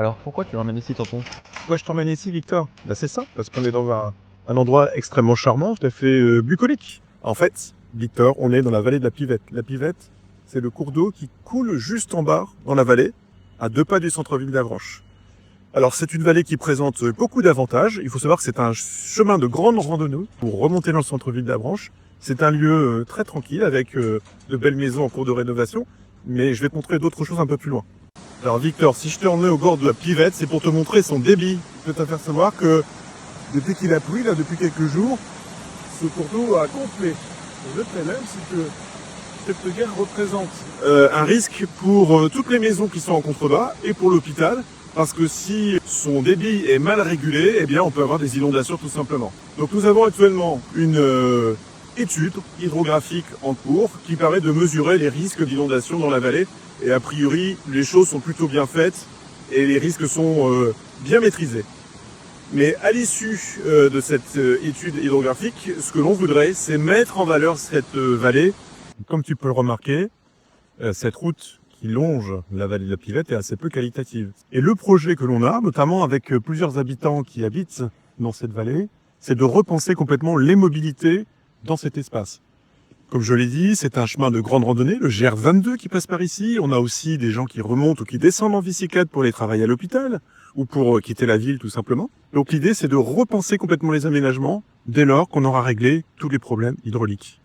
Alors pourquoi tu l'emmènes ici, tonton? Pourquoi je t'emmène ici, Victor? Bah, c'est simple, parce qu'on est dans un endroit extrêmement charmant, tout à fait bucolique. En fait, Victor, on est dans la vallée de la Pivette. La Pivette, c'est le cours d'eau qui coule juste en bas dans la vallée, à 2 pas du centre-ville d'Avranches. Alors, c'est une vallée qui présente beaucoup d'avantages. Il faut savoir que c'est un chemin de grande randonnée pour remonter dans le centre-ville d'Avranches. C'est un lieu très tranquille, avec de belles maisons en cours de rénovation, mais je vais te montrer d'autres choses un peu plus loin. Alors Victor, si je te remets au bord de la Pivette, c'est pour te montrer son débit. Je peux t'apercevoir que depuis qu'il a plu, là, depuis quelques jours, ce cours d'eau a gonflé. Et le problème, c'est que cette guerre représente un risque pour toutes les maisons qui sont en contrebas et pour l'hôpital, parce que si son débit est mal régulé, eh bien on peut avoir des inondations tout simplement. Donc nous avons actuellement une étude hydrographique en cours qui permet de mesurer les risques d'inondation dans la vallée. Et a priori, les choses sont plutôt bien faites et les risques sont bien maîtrisés. Mais à l'issue de cette étude hydrographique, ce que l'on voudrait, c'est mettre en valeur cette vallée. Comme tu peux le remarquer, cette route qui longe la vallée de la Pivette est assez peu qualitative. Et le projet que l'on a, notamment avec plusieurs habitants qui habitent dans cette vallée, c'est de repenser complètement les mobilités dans cet espace. Comme je l'ai dit, c'est un chemin de grande randonnée, le GR22 qui passe par ici. On a aussi des gens qui remontent ou qui descendent en bicyclette pour aller travailler à l'hôpital ou pour quitter la ville tout simplement. Donc l'idée, c'est de repenser complètement les aménagements dès lors qu'on aura réglé tous les problèmes hydrauliques.